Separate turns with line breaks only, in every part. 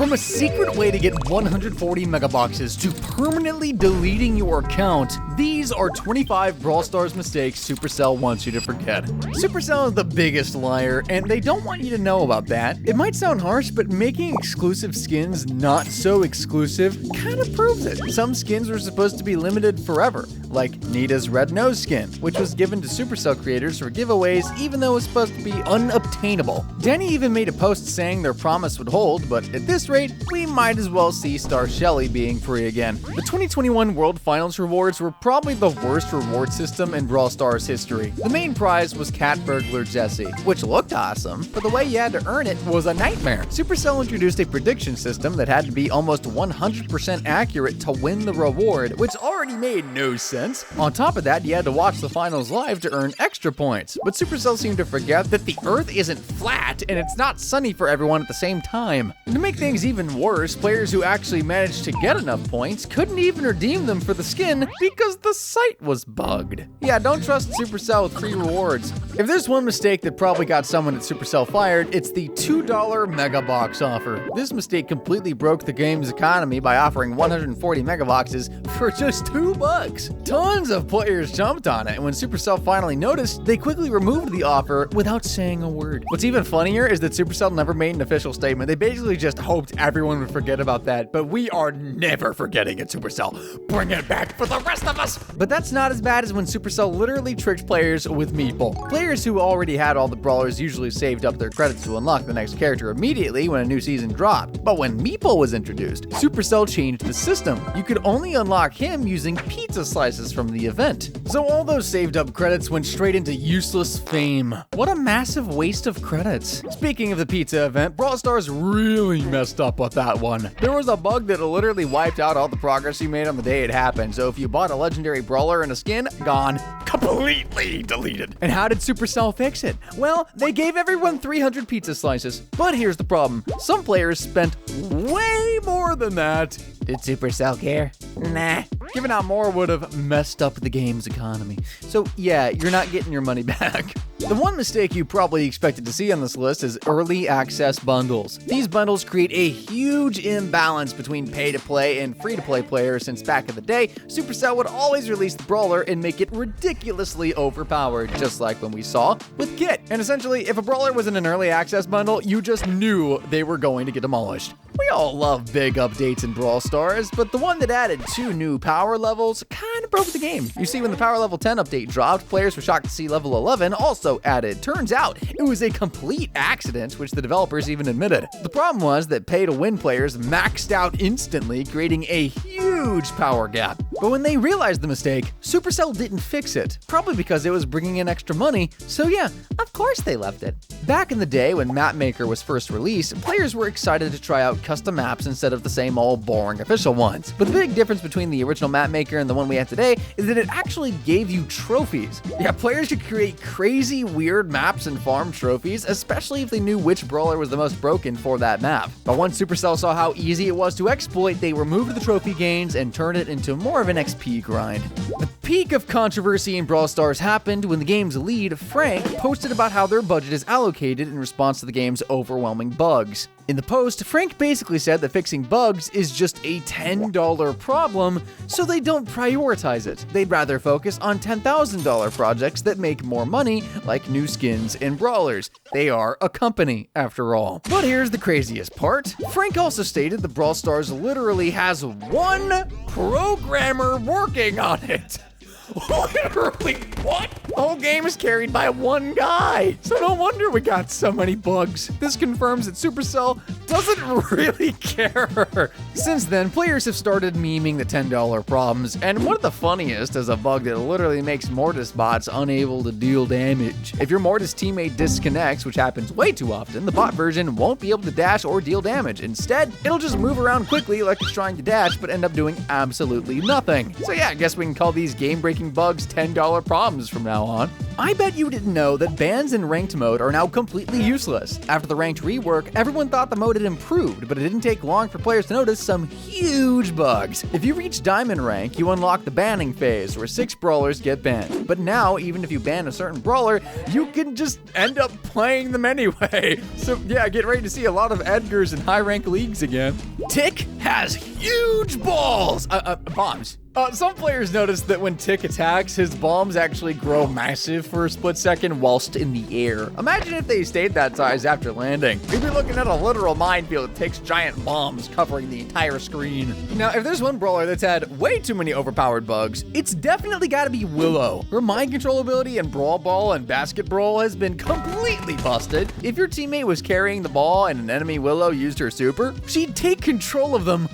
From a secret way to get 140 megaboxes to permanently deleting your account, these are 25 Brawl Stars mistakes Supercell wants you to forget. Supercell is the biggest liar, and they don't want you to know about that. It might sound harsh, but making exclusive skins not so exclusive kind of proves it. Some skins were supposed to be limited forever, like Nita's red nose skin, which was given to Supercell creators for giveaways even though it was supposed to be unobtainable. Danny even made a post saying their promise would hold, but at this rate, we might as well see Star Shelly being free again. The 2021 World Finals rewards were probably the worst reward system in Brawl Stars history. The main prize was Cat Burglar Jessie, which looked awesome, but the way you had to earn it was a nightmare. Supercell introduced a prediction system that had to be almost 100% accurate to win the reward, which already made no sense. On top of that, you had to watch the finals live to earn extra points, but Supercell seemed to forget that the Earth isn't flat and it's not sunny for everyone at the same time. To make things even worse, players who actually managed to get enough points couldn't even redeem them for the skin because the site was bugged. Yeah, don't trust Supercell with free rewards. If there's one mistake that probably got someone at Supercell fired, it's the $2 mega box offer. This mistake completely broke the game's economy by offering 140 megaboxes for just $2. Tons of players jumped on it, and when Supercell finally noticed, they quickly removed the offer without saying a word. What's even funnier is that Supercell never made an official statement. They basically just hoped everyone would forget about that, but we are never forgetting it, Supercell. Bring it back for the rest of us! But that's not as bad as when Supercell literally tricked players with Meeple. Players who already had all the brawlers usually saved up their credits to unlock the next character immediately when a new season dropped. But when Meeple was introduced, Supercell changed the system. You could only unlock him using pizza slices from the event. So all those saved up credits went straight into useless fame. What a massive waste of credits. Speaking of the pizza event, Brawl Stars really messed up with that one. There was a bug that literally wiped out all the progress you made on the day it happened, so if you bought a legendary brawler and a skin, gone. Completely deleted. And how did Supercell fix it? Well, they gave everyone 300 pizza slices. But here's the problem. Some players spent way more than that. Did Supercell care? Nah. Giving out more would have messed up the game's economy. So yeah, you're not getting your money back. The one mistake you probably expected to see on this list is early access bundles. These bundles create a huge imbalance between pay-to-play and free-to-play players since back in the day, Supercell would always release the brawler and make it ridiculously overpowered, just like when we saw with Kit. And essentially, if a brawler was in an early access bundle, you just knew they were going to get demolished. We all love big updates in Brawl Stars, but the one that added 2 new power levels kind of broke the game. You see, when the power level 10 update dropped, players were shocked to see level 11 also added. Turns out, it was a complete accident, which the developers even admitted. The problem was that pay-to-win players maxed out instantly, creating a huge power gap. But when they realized the mistake, Supercell didn't fix it, probably because it was bringing in extra money, so yeah, of course they left it. Back in the day when Map Maker was first released, players were excited to try out custom maps instead of the same old boring official ones. But the big difference between the original Map Maker and the one we have today is that it actually gave you trophies. Yeah, players could create crazy, weird maps and farm trophies, especially if they knew which brawler was the most broken for that map. But once Supercell saw how easy it was to exploit, they removed the trophy gains and turned it into more of an XP grind. The peak of controversy in Brawl Stars happened when the game's lead, Frank, posted about how their budget is allocated in response to the game's overwhelming bugs. In the post, Frank basically said that fixing bugs is just a $10 problem, so they don't prioritize it. They'd rather focus on $10,000 projects that make more money, like new skins and brawlers. They are a company, after all. But here's the craziest part. Frank also stated that Brawl Stars literally has one programmer working on it. Literally, what? The whole game is carried by one guy. So no wonder we got so many bugs. This confirms that Supercell doesn't really care. Since then, players have started memeing the $10 problems, and one of the funniest is a bug that literally makes Mortis bots unable to deal damage. If your Mortis teammate disconnects, which happens way too often, the bot version won't be able to dash or deal damage. Instead, it'll just move around quickly like it's trying to dash, but end up doing absolutely nothing. So yeah, I guess we can call these game-breaking bugs $10 problems from now on. I bet you didn't know that bans in ranked mode are now completely useless. After the ranked rework, everyone thought the mode had improved, but it didn't take long for players to notice some huge bugs. If you reach diamond rank, you unlock the banning phase, where 6 brawlers get banned. But now, even if you ban a certain brawler, you can just end up playing them anyway. So yeah, get ready to see a lot of Edgars in high rank leagues again. Tick has huge balls! Bombs. Some players noticed that when Tick attacks, his bombs actually grow massive for a split second whilst in the air. Imagine if they stayed that size after landing. You'd be looking at a literal minefield of Tick's giant bombs covering the entire screen. Now, if there's one brawler that's had way too many overpowered bugs, it's definitely gotta be Willow. Her mind control ability in Brawl Ball and Basket Brawl has been completely busted. If your teammate was carrying the ball and an enemy Willow used her super, she'd take control of them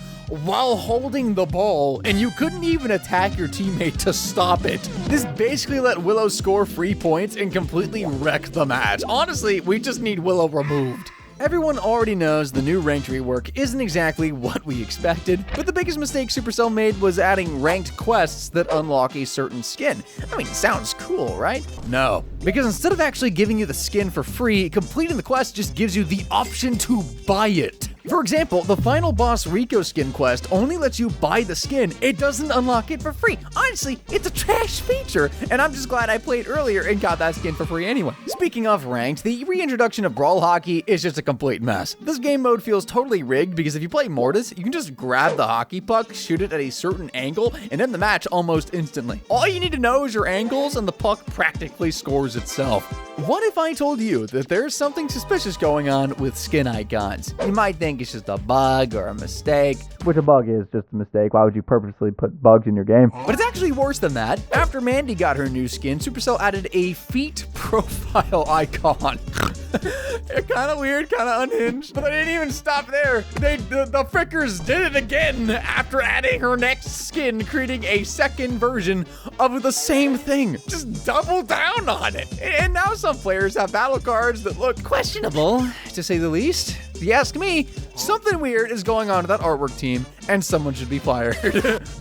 while holding the ball, and you couldn't even attack your teammate to stop it. This basically let Willow score free points and completely wreck the match. Honestly, we just need Willow removed. Everyone already knows the new ranked rework isn't exactly what we expected, but the biggest mistake Supercell made was adding ranked quests that unlock a certain skin. I mean, sounds cool, right? No, because instead of actually giving you the skin for free, completing the quest just gives you the option to buy it. For example, the final boss Rico skin quest only lets you buy the skin. It doesn't unlock it for free. Honestly, it's a trash feature, and I'm just glad I played earlier and got that skin for free anyway. Speaking of ranked, the reintroduction of Brawl Hockey is just a complete mess. This game mode feels totally rigged because if you play Mortis, you can just grab the hockey puck, shoot it at a certain angle, and end the match almost instantly. All you need to know is your angles, and the puck practically scores itself. What if I told you that there's something suspicious going on with skin icons? You might think it's just a bug or a mistake, which a bug is just a mistake. Why would you purposely put bugs in your game? But it's actually worse than that. After Mandy got her new skin, Supercell added a feet profile icon. Kind of weird, kind of unhinged, but they didn't even stop there. The frickers did it again after adding her next skin, creating a second version of the same thing. Just double down on it. And now some players have battle cards that look questionable, to say the least. If you ask me, something weird is going on with that artwork team, and someone should be fired.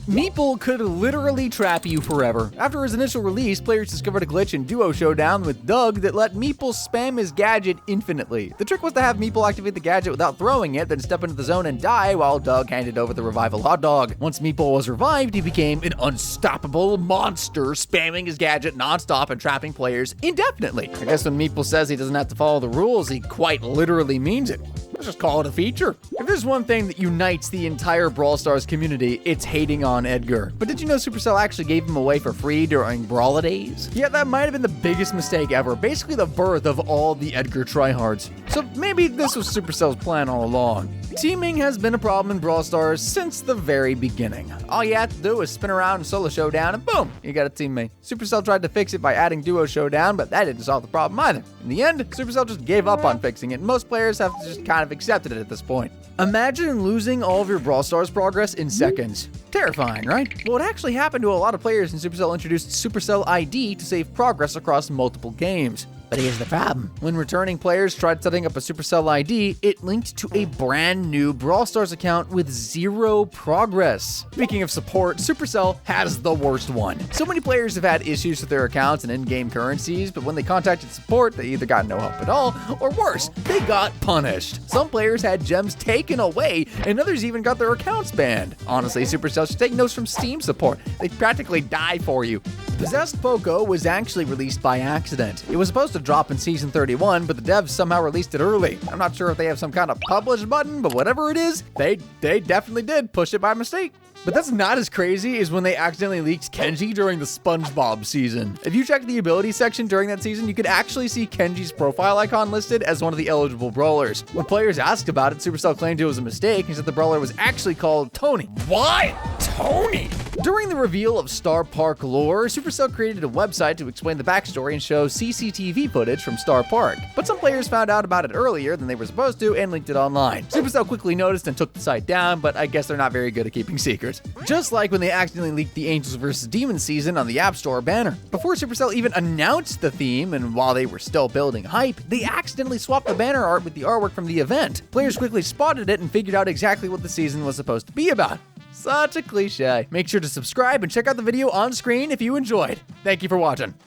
Meeple could literally trap you forever. After his initial release, players discovered a glitch in Duo Showdown with Doug that let Meeple spam his gadget infinitely. The trick was to have Meeple activate the gadget without throwing it, then step into the zone and die while Doug handed over the revival hot dog. Once Meeple was revived, he became an unstoppable monster, spamming his gadget nonstop and trapping players indefinitely. I guess when Meeple says he doesn't have to follow the rules, he quite literally means it. Let's just call it a feature. If there's one thing that unites the entire Brawl Stars community, it's hating on Edgar. But did you know Supercell actually gave him away for free during Brawl days? Yeah, that might have been the biggest mistake ever. Basically the birth of all the Edgar tryhards. So maybe this was Supercell's plan all along. Teaming has been a problem in Brawl Stars since the very beginning. All you have to do is spin around in Solo Showdown and boom, you got a teammate. Supercell tried to fix it by adding Duo Showdown, but that didn't solve the problem either. In the end, Supercell just gave up on fixing it, and most players have just kind of accepted it at this point. Imagine losing all of your Brawl Stars progress in seconds. Terrifying, right? Well, it actually happened to a lot of players, and Supercell introduced Supercell ID to save progress across multiple games. But here's the problem. When returning players tried setting up a Supercell ID, it linked to a brand new Brawl Stars account with 0 progress. Speaking of support, Supercell has the worst one. So many players have had issues with their accounts and in-game currencies, but when they contacted support, they either got no help at all, or worse, they got punished. Some players had gems taken away, and others even got their accounts banned. Honestly, Supercell should take notes from Steam support. They practically die for you. Possessed Poco was actually released by accident. It was supposed to drop in Season 31, but the devs somehow released it early. I'm not sure if they have some kind of publish button, but whatever it is, they definitely did push it by mistake. But that's not as crazy as when they accidentally leaked Kenji during the SpongeBob season. If you check the ability section during that season, you could actually see Kenji's profile icon listed as one of the eligible brawlers. When players asked about it, Supercell claimed it was a mistake and said the brawler was actually called Tony. What? Tony? During the reveal of Star Park lore, Supercell created a website to explain the backstory and show CCTV footage from Star Park. But some players found out about it earlier than they were supposed to and linked it online. Supercell quickly noticed and took the site down, but I guess they're not very good at keeping secrets. Just like when they accidentally leaked the Angels vs. Demons season on the App Store banner. Before Supercell even announced the theme, and while they were still building hype, they accidentally swapped the banner art with the artwork from the event. Players quickly spotted it and figured out exactly what the season was supposed to be about. Such a cliche. Make sure to subscribe and check out the video on screen if you enjoyed. Thank you for watching.